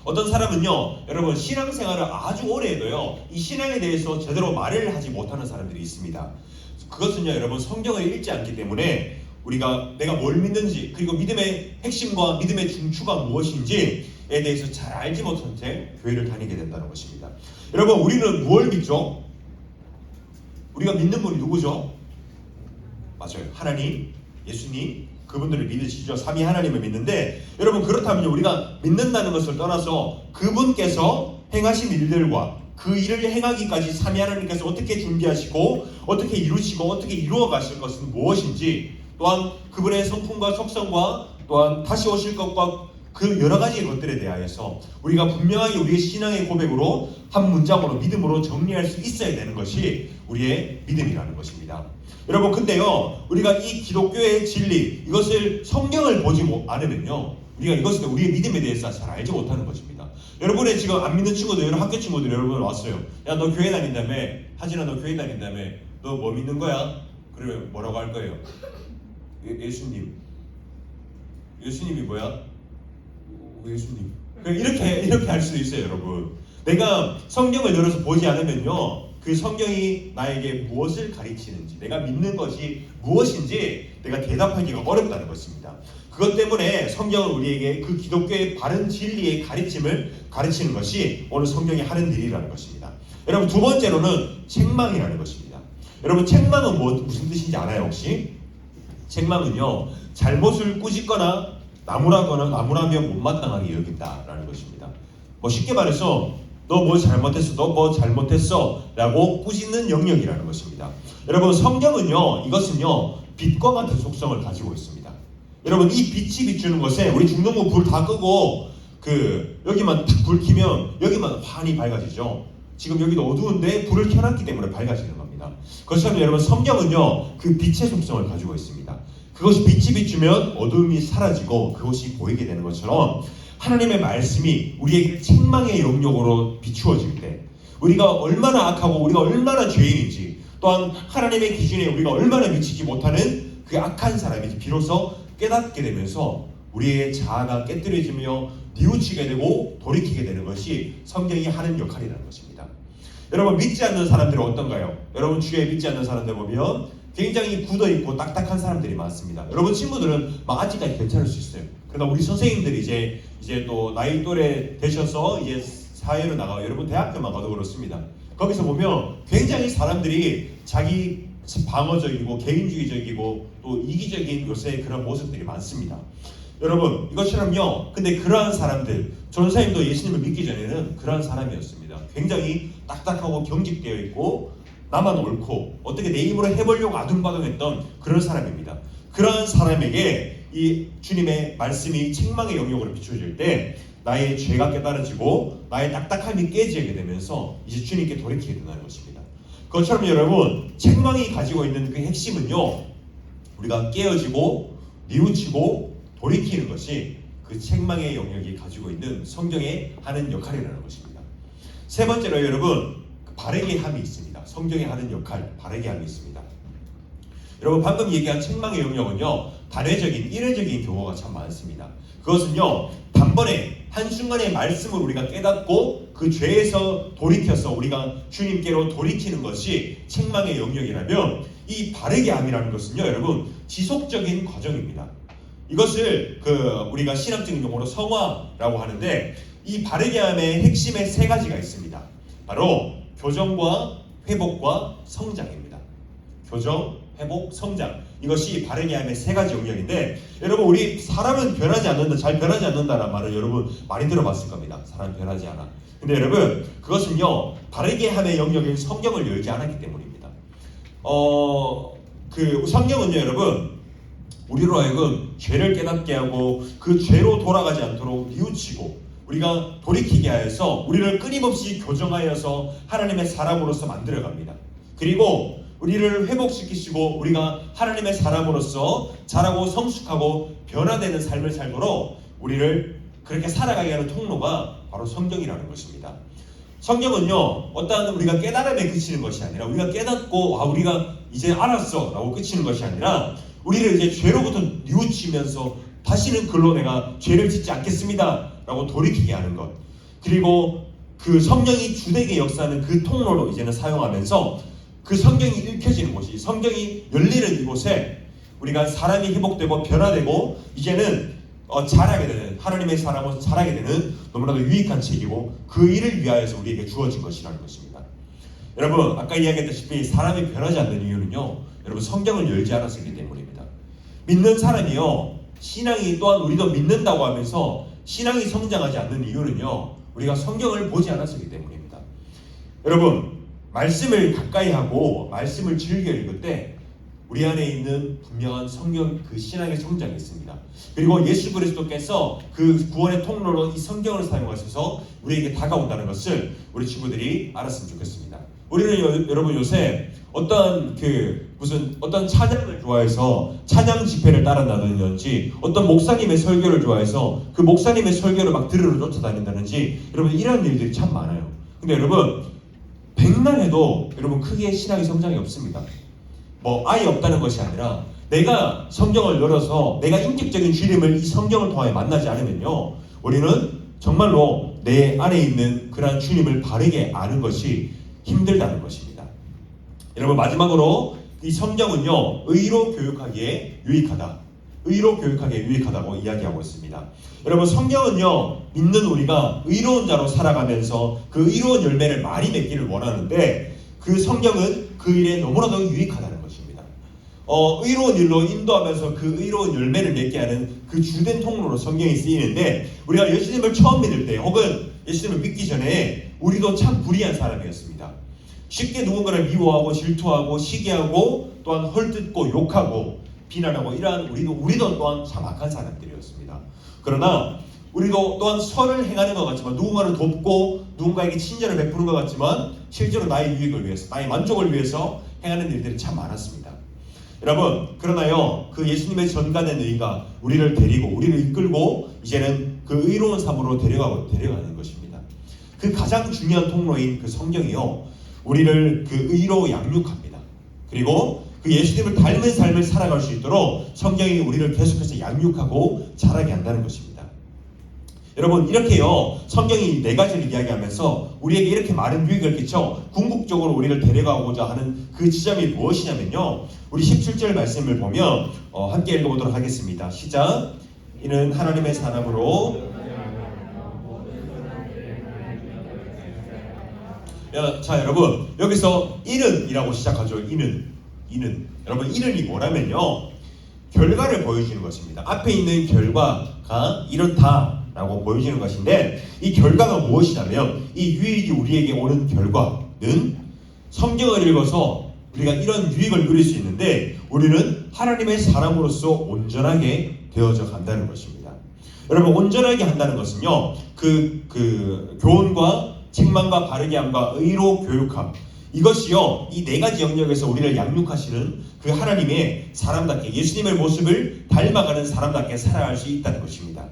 어떤 사람은요, 여러분 신앙생활을 아주 오래 해도요 이 신앙에 대해서 제대로 말을 하지 못하는 사람들이 있습니다. 그것은요 여러분 성경을 읽지 않기 때문에 내가 뭘 믿는지, 그리고 믿음의 핵심과 믿음의 중추가 무엇인지에 대해서 잘 알지 못한 채 교회를 다니게 된다는 것입니다. 여러분, 우리는 무엇을 믿죠? 우리가 믿는 분이 누구죠? 맞아요, 하나님, 예수님, 그분들을 믿으시죠. 삼위 하나님을 믿는데, 여러분 그렇다면 우리가 믿는다는 것을 떠나서 그분께서 행하신 일들과 그 일을 행하기까지 삼위 하나님께서 어떻게 준비하시고 어떻게 이루시고 어떻게 이루어 가실 것은 무엇인지, 또한 그분의 성품과 속성과 또한 다시 오실 것과 그 여러 가지 것들에 대하여서 우리가 분명하게 우리의 신앙의 고백으로 한 문장으로 믿음으로 정리할 수 있어야 되는 것이 우리의 믿음이라는 것입니다. 여러분, 근데요 우리가 이 기독교의 진리, 이것을 성경을 보지 않으면요 우리가 이것을 우리의 믿음에 대해서 잘 알지 못하는 것입니다. 여러분의 지금 안 믿는 친구들, 여러 학교 친구들 여러분 왔어요. 야, 너 교회 다닌다며? 하진아, 너 교회 다닌다며? 너 뭐 믿는 거야? 그러면 뭐라고 할 거예요? 예수님이 뭐야? 예수님. 이렇게 할 수 있어요, 여러분. 내가 성경을 열어서 보지 않으면요, 그 성경이 나에게 무엇을 가르치는지, 내가 믿는 것이 무엇인지 내가 대답하기가 어렵다는 것입니다. 그것 때문에 성경은 우리에게 그 기독교의 바른 진리의 가르침을 가르치는 것이 오늘 성경이 하는 일이라는 것입니다. 여러분, 두 번째로는 책망이라는 것입니다. 여러분, 책망은 무슨 뜻인지 알아요, 혹시? 책망은요, 잘못을 꾸짖거나 나무라며 못마땅하게 여긴다라는 것입니다. 뭐 쉽게 말해서 너 뭐 잘못했어 라고 꾸짖는 영역이라는 것입니다. 여러분, 성경은요 이것은요 빛과 같은 속성을 가지고 있습니다. 여러분, 이 빛이 비추는 것에 우리 중동부 불 다 끄고 여기만 탁 불 켜면 여기만 환히 밝아지죠. 지금 여기도 어두운데 불을 켜놨기 때문에 밝아지는 겁니다. 그것처럼 여러분, 성경은요 그 빛의 속성을 가지고 있습니다. 그것이 빛이 비추면 어둠이 사라지고 그것이 보이게 되는 것처럼, 하나님의 말씀이 우리에게 책망의 영역으로 비추어질 때 우리가 얼마나 악하고 우리가 얼마나 죄인인지, 또한 하나님의 기준에 우리가 얼마나 미치지 못하는 그 악한 사람인지 비로소 깨닫게 되면서 우리의 자아가 깨뜨려지며 뉘우치게 되고 돌이키게 되는 것이 성경이 하는 역할이라는 것입니다. 여러분, 믿지 않는 사람들은 어떤가요? 여러분, 주에 믿지 않는 사람들 보면 굉장히 굳어있고 딱딱한 사람들이 많습니다. 여러분, 친구들은 아직까지 괜찮을 수 있어요. 그러나 우리 선생님들이 이제 또 나이 또래 되셔서 이제 사회로 나가고, 여러분 대학교만 가도 그렇습니다. 거기서 보면 굉장히 사람들이 자기 방어적이고 개인주의적이고 또 이기적인 요새 그런 모습들이 많습니다. 여러분 이것처럼요. 근데 그러한 사람들, 전사님도 예수님을 믿기 전에는 그러한 사람이었습니다. 굉장히 딱딱하고 경직되어 있고 나만 옳고 어떻게 내 힘으로 해보려고 아둥바둥했던 그런 사람입니다. 그러한 사람에게 이 주님의 말씀이 책망의 영역으로 비춰질 때 나의 죄가 깨달아지고 나의 딱딱함이 깨지게 되면서 이제 주님께 돌이키게 된다는 것입니다. 그것처럼 여러분 책망이 가지고 있는 그 핵심은요, 우리가 깨어지고 뉘우치고 돌이키는 것이 그 책망의 영역이 가지고 있는 성경에 하는 역할이라는 것입니다. 세 번째로 여러분 바르게 함이 있습니다. 성경에 하는 역할, 바르게 함이 있습니다. 여러분 방금 얘기한 책망의 영역은요, 단회적인 이례적인 경우가 참 많습니다. 그것은요, 단번에 한순간의 말씀을 우리가 깨닫고 그 죄에서 돌이켜서 우리가 주님께로 돌이키는 것이 책망의 영역이라면, 이 바르게 함이라는 것은요 여러분 지속적인 과정입니다. 이것을 우리가 신학적인 용어로 성화라고 하는데, 이 바르게 함의 핵심에 세 가지가 있습니다. 바로 교정과 회복과 성장입니다. 교정, 회복, 성장. 이것이 바르게 함의 세 가지 영역인데, 여러분 우리 사람은 변하지 않는다, 잘 변하지 않는다라는 말을 여러분 많이 들어봤을 겁니다. 사람 변하지 않아. 근데 여러분 그것은요 바르게 함의 영역인 성경을 열지 않았기 때문입니다. 성경은요 여러분 우리로 하여금 죄를 깨닫게 하고 그 죄로 돌아가지 않도록 뉘우치고 우리가 돌이키게 하여서 우리를 끊임없이 교정하여서 하나님의 사람으로서 만들어갑니다. 그리고 우리를 회복시키시고 우리가 하나님의 사람으로서 자라고 성숙하고 변화되는 삶을 살도록 우리를 그렇게 살아가게 하는 통로가 바로 성경이라는 것입니다. 성경은요 어떠한 우리가 깨달음에 그치는 것이 아니라, 우리가 깨닫고 우리가 이제 알았어 라고 그치는 것이 아니라, 우리를 이제 죄로부터 뉘우치면서 다시는 그로 내가 죄를 짓지 않겠습니다 라고 돌이키게 하는 것, 그리고 그 성령이 주되게 역사하는 그 통로로 이제는 사용하면서 그 성경이 읽혀지는 곳이, 성경이 열리는 이곳에 우리가 사람이 회복되고 변화되고 이제는 자라게 되는, 하나님의 사람으로 자라게 되는 너무나도 유익한 책이고, 그 일을 위하여서 우리에게 주어진 것이라는 것입니다. 여러분 아까 이야기했다시피 사람이 변하지 않는 이유는요 여러분 성경을 열지 않았기 때문입니다. 믿는 사람이요, 신앙이 또한 우리도 믿는다고 하면서 신앙이 성장하지 않는 이유는요 우리가 성경을 보지 않았기 때문입니다. 여러분 말씀을 가까이 하고 말씀을 즐겨 읽을 때 우리 안에 있는 분명한 성경 그 신앙의 성장이 있습니다. 그리고 예수 그리스도께서 그 구원의 통로로 이 성경을 사용하셔서 우리에게 다가온다는 것을 우리 친구들이 알았으면 좋겠습니다. 우리는 여러분 요새 어떤 어떤 찬양을 좋아해서 찬양 집회를 따라다니는지, 어떤 목사님의 설교를 좋아해서 그 목사님의 설교를 막 들으러 쫓아다닌다든지, 여러분 이런 일들이 참 많아요. 근데 여러분 백날 해도 여러분 크게 신앙의 성장이 없습니다. 아예 없다는 것이 아니라, 내가 성경을 열어서 내가 인격적인 주님을 이 성경을 통해 만나지 않으면요 우리는 정말로 내 안에 있는 그러한 주님을 바르게 아는 것이 힘들다는 것입니다. 여러분 마지막으로 이 성경은요 의로 교육하기에 유익하다, 의로 교육하기에 유익하다고 이야기하고 있습니다. 여러분 성경은요 믿는 우리가 의로운 자로 살아가면서 그 의로운 열매를 많이 맺기를 원하는데, 그 성경은 그 일에 너무나도 유익하다는 것입니다. 의로운 일로 인도하면서 그 의로운 열매를 맺게 하는 그 주된 통로로 성경이 쓰이는데, 우리가 예수님을 처음 믿을 때 혹은 예수님을 믿기 전에 우리도 참 불의한 사람이었습니다. 쉽게 누군가를 미워하고 질투하고 시기하고 또한 헐뜯고 욕하고 비난하고 이러한 우리도 또한 참 악한 사람들이었습니다. 그러나 우리도 또한 선을 행하는 것 같지만, 누군가를 돕고 누군가에게 친절을 베푸는 것 같지만 실제로 나의 유익을 위해서, 나의 만족을 위해서 행하는 일들이 참 많았습니다. 여러분 그러나요 그 예수님의 전가된 의가 우리를 데리고 우리를 이끌고 이제는 그 의로운 삶으로 데려가는 것입니다. 그 가장 중요한 통로인 그 성경이요 우리를 그 의로 양육합니다. 그리고 그 예수님을 닮은 삶을 살아갈 수 있도록 성경이 우리를 계속해서 양육하고 자라게 한다는 것입니다. 여러분 이렇게요 성경이 네 가지를 이야기하면서 우리에게 이렇게 많은 유익을 끼쳐 궁극적으로 우리를 데려가고자 하는 그 지점이 무엇이냐면요, 우리 17절 말씀을 보면 함께 읽어보도록 하겠습니다. 시작. 이는 하나님의 사람으로 자 여러분 여기서 이는이라고 시작하죠. 이는 여러분 이는이 뭐라면요 결과를 보여주는 것입니다. 앞에 있는 결과가 이렇다라고 보여주는 것인데 이 결과가 무엇이냐면 이 유익이 우리에게 오는 결과는 성경을 읽어서 우리가 이런 유익을 누릴 수 있는데 우리는 하나님의 사람으로서 온전하게 되어져 간다는 것입니다. 여러분 온전하게 한다는 것은요 그 교훈과 책망과 바르게 함과 의로 교육함 이것이요 이 네 가지 영역에서 우리를 양육하시는 그 하나님의 사람답게 예수님의 모습을 닮아가는 사람답게 살아갈 수 있다는 것입니다.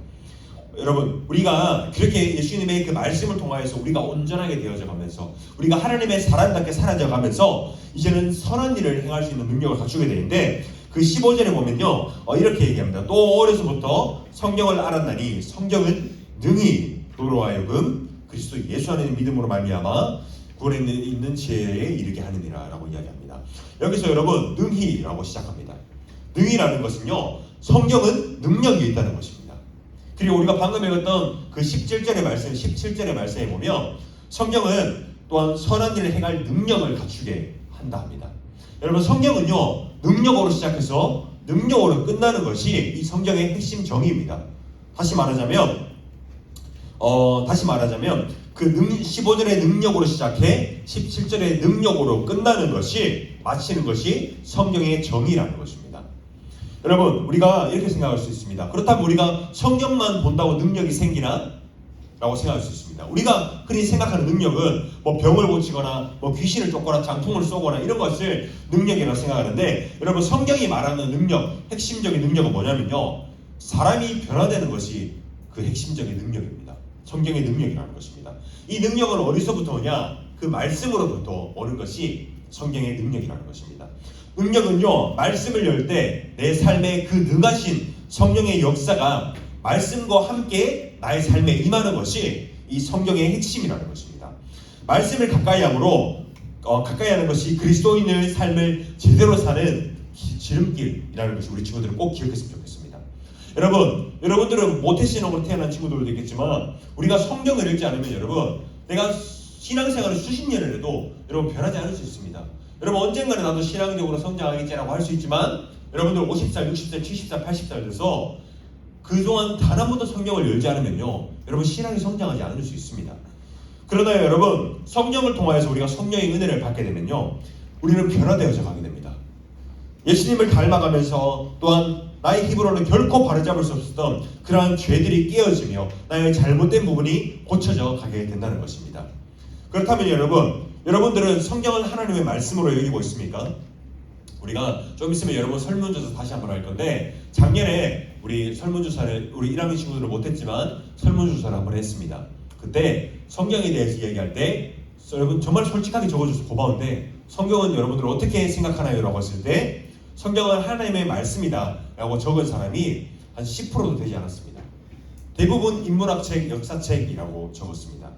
여러분 우리가 그렇게 예수님의 그 말씀을 통하여서 우리가 온전하게 되어져 가면서 우리가 하나님의 사람답게 살아져 가면서 이제는 선한 일을 행할 수 있는 능력을 갖추게 되는데 그 15절에 보면요 이렇게 얘기합니다. 또 어려서부터 성경을 알았나니 성경은 능히 너로 하여금 그리스도 예수 안에 믿음으로 말미암아 구원에 있는 지혜에 이르게 하느니라 라고 이야기합니다. 여기서 여러분 능히라고 시작합니다. 능히라는 것은요 성경은 능력이 있다는 것입니다. 그리고 우리가 방금 읽었던 그 17절의 말씀에 보면 성경은 또한 선한 일을 행할 능력을 갖추게 한다 합니다. 여러분 성경은요 능력으로 시작해서 능력으로 끝나는 것이 이 성경의 핵심 정의입니다. 다시 말하자면 그 15절의 능력으로 시작해 17절의 능력으로 끝나는 것이 마치는 것이 성경의 정의라는 것입니다. 여러분 우리가 이렇게 생각할 수 있습니다. 그렇다면 우리가 성경만 본다고 능력이 생기나? 라고 생각할 수 있습니다. 우리가 흔히 생각하는 능력은 뭐 병을 고치거나 뭐 귀신을 쫓거나 장통을 쏘거나 이런 것을 능력이라고 생각하는데 여러분 성경이 말하는 능력, 핵심적인 능력은 뭐냐면요 사람이 변화되는 것이 그 핵심적인 능력입니다. 성경의 능력이라는 것입니다. 이 능력은 어디서부터 오냐? 그 말씀으로부터 오는 것이 성경의 능력이라는 것입니다. 능력은요 말씀을 열 때 내 삶에 그 능하신 성령의 역사가 말씀과 함께 나의 삶에 임하는 것이 이 성경의 핵심이라는 것입니다. 말씀을 가까이 하는 것이 그리스도인의 삶을 제대로 사는 지름길이라는 것을 우리 친구들은 꼭 기억했으면 좋겠습니다. 여러분들은 모태신앙으로 태어난 친구들도 있겠지만 우리가 성경을 읽지 않으면 여러분 내가 신앙생활을 수십 년을 해도 여러분 변하지 않을 수 있습니다. 여러분 언젠가는 나도 신앙적으로 성장하겠지라고 할 수 있지만 여러분들 50살, 60살, 70살, 80살 돼서 그동안 단 한 번도 성경을 열지 않으면요 여러분 신앙이 성장하지 않을 수 있습니다. 그러나 여러분 성령을 통하여서 우리가 성령의 은혜를 받게 되면요 우리는 변화되어져 가게 됩니다. 예수님을 닮아가면서 또한 나의 힘으로는 결코 바로잡을 수 없었던 그러한 죄들이 깨어지며 나의 잘못된 부분이 고쳐져 가게 된다는 것입니다. 그렇다면 여러분들은 성경을 하나님의 말씀으로 여기고 있습니까? 우리가 좀 있으면 여러분 설문조사 다시 한번 할 건데 작년에 우리 설문조사를 우리 1학년 친구들은 못했지만 설문조사를 한번 했습니다. 그때 성경에 대해서 얘기할 때 여러분 정말 솔직하게 적어줘서 고마운데 성경은 여러분들 어떻게 생각하나요? 라고 했을 때 성경은 하나님의 말씀이다 라고 적은 사람이 한 10%도 되지 않았습니다. 대부분 인문학책, 역사책이라고 적었습니다.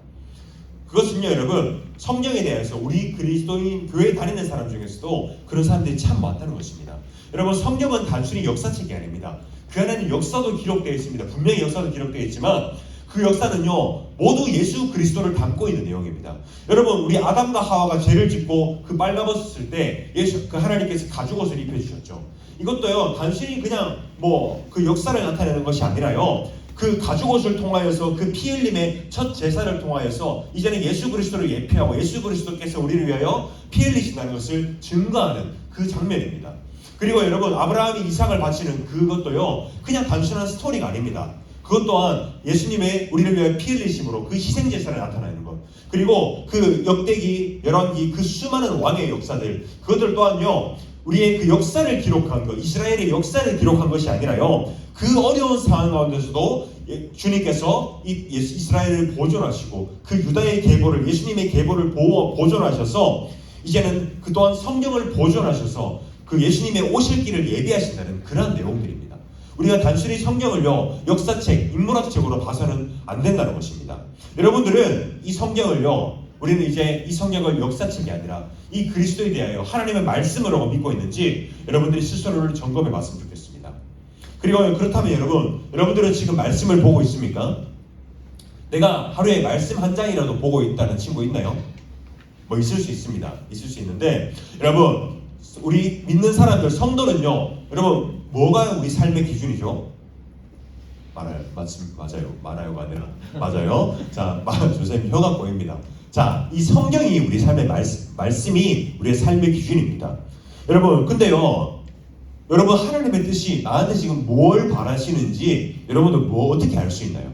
그것은요 여러분 성경에 대해서 우리 그리스도인 교회 다니는 사람 중에서도 그런 사람들이 참 많다는 것입니다. 여러분 성경은 단순히 역사책이 아닙니다. 그 안에는 역사도 기록되어 있습니다. 분명히 역사도 기록되어 있지만 그 역사는요 모두 예수 그리스도를 담고 있는 내용입니다. 여러분 우리 아담과 하와가 죄를 짓고 그 빨가벗었을 때 그 하나님께서 가죽옷을 입혀주셨죠. 이것도요 단순히 그냥 뭐 그 역사를 나타내는 것이 아니라요 그 가죽옷을 통하여서 그 피 흘림의 첫 제사를 통하여서 이제는 예수 그리스도를 예표하고 예수 그리스도께서 우리를 위하여 피 흘리신다는 것을 증거하는 그 장면입니다. 그리고 여러분 아브라함이 이삭을 바치는 그것도요 그냥 단순한 스토리가 아닙니다. 그것 또한 예수님의 우리를 위하여 피 흘리심으로 그 희생 제사를 나타내는 것 그리고 그 역대기, 열왕기 그 수많은 왕의 역사들 그것들 또한요 우리의 그 역사를 기록한 것 이스라엘의 역사를 기록한 것이 아니라요 그 어려운 상황 가운데서도 주님께서 이스라엘을 보존하시고 그 유다의 계보를 예수님의 계보를 보존하셔서 이제는 그 또한 성경을 보존하셔서 그 예수님의 오실 길을 예비하신다는 그러한 내용들입니다. 우리가 단순히 성경을요 역사책, 인문학책으로 봐서는 안 된다는 것입니다. 여러분들은 이 성경을요 우리는 이제 이 성경을 역사책이 아니라 이 그리스도에 대하여 하나님의 말씀으로 믿고 있는지 여러분들이 스스로를 점검해 봤으면 좋겠습니다. 그리고 그렇다면 여러분들은 지금 말씀을 보고 있습니까? 내가 하루에 말씀 한 장이라도 보고 있다는 친구 있나요? 뭐 있을 수 있습니다. 있을 수 있는데 여러분 우리 믿는 사람들 성도는요 여러분 뭐가 우리 삶의 기준이죠? 맞아요. 많아요가 아니라 맞아요. 자, 선생님 혀가 꼬입니다. 자, 이 성경이 우리 삶의 말씀이 우리의 삶의 기준입니다. 여러분, 근데요, 여러분 하나님의 뜻이 나한테 지금 뭘 바라시는지 여러분들 어떻게 알 수 있나요?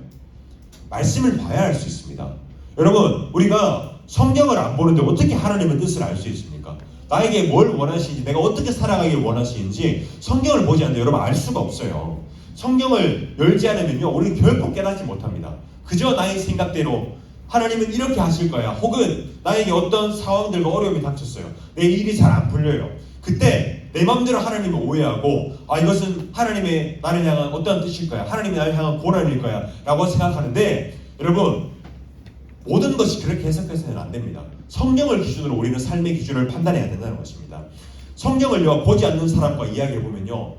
말씀을 봐야 알 수 있습니다. 여러분, 우리가 성경을 안 보는데 어떻게 하나님의 뜻을 알 수 있습니까? 나에게 뭘 원하시는지, 내가 어떻게 살아가길 원하시는지 성경을 보지 않는데 여러분 알 수가 없어요. 성경을 열지 않으면요, 우리는 결코 깨닫지 못합니다. 그저 나의 생각대로 하나님은 이렇게 하실 거야. 혹은 나에게 어떤 상황들과 어려움이 닥쳤어요. 내 일이 잘 안 풀려요. 그때 내 마음대로 하나님을 오해하고, 이것은 하나님의 나를 향한 어떤 뜻일 거야. 하나님이 나를 향한 고난일 거야. 라고 생각하는데, 여러분, 모든 것이 그렇게 해석해서는 안 됩니다. 성경을 기준으로 우리는 삶의 기준을 판단해야 된다는 것입니다. 성경을 보지 않는 사람과 이야기해보면요,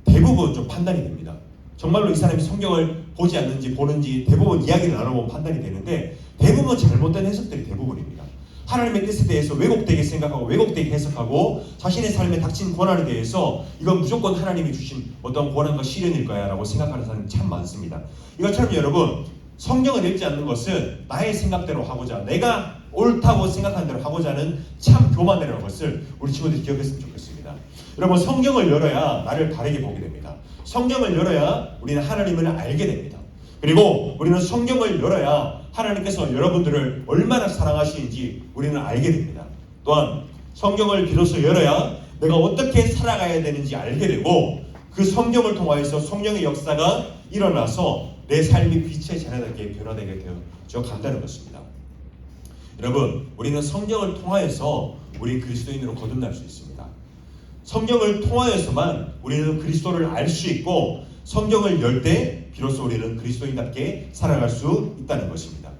대부분 좀 판단이 됩니다. 정말로 이 사람이 성경을 보지 않는지 보는지 대부분 이야기를 나눠보면 판단이 되는데, 대부분 잘못된 해석들이 대부분입니다. 하나님의 뜻에 대해서 왜곡되게 생각하고 왜곡되게 해석하고, 자신의 삶에 닥친 고난에 대해서 이건 무조건 하나님이 주신 어떤 고난과 시련일 거야 라고 생각하는 사람이 참 많습니다. 이것처럼 여러분, 성경을 읽지 않는 것은 나의 생각대로 하고자, 내가 옳다고 생각하는 대로 하고자 하는 참 교만이라는 것을 우리 친구들이 기억했으면 좋겠습니다. 여러분, 성경을 열어야 나를 다르게 보게 됩니다. 성경을 열어야 우리는 하나님을 알게 됩니다. 그리고 우리는 성경을 열어야 하나님께서 여러분들을 얼마나 사랑하시는지 우리는 알게 됩니다. 또한 성경을 비로소 열어야 내가 어떻게 살아가야 되는지 알게 되고, 그 성경을 통하여서 성령의 역사가 일어나서 내 삶이 빛의 자녀답게 변화되게 되어 간다는 것입니다. 여러분, 우리는 성경을 통하여서 우리 그리스도인으로 거듭날 수 있습니다. 성경을 통하여서만 우리는 그리스도를 알 수 있고, 성경을 열 때 비로소 우리는 그리스도인답게 살아갈 수 있다는 것입니다.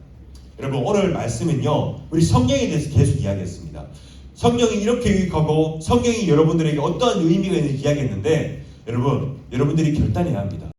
여러분, 오늘 말씀은요, 우리 성경에 대해서 계속 이야기했습니다. 성경이 이렇게 유익하고 성경이 여러분들에게 어떠한 의미가 있는지 이야기했는데, 여러분들이 결단해야 합니다.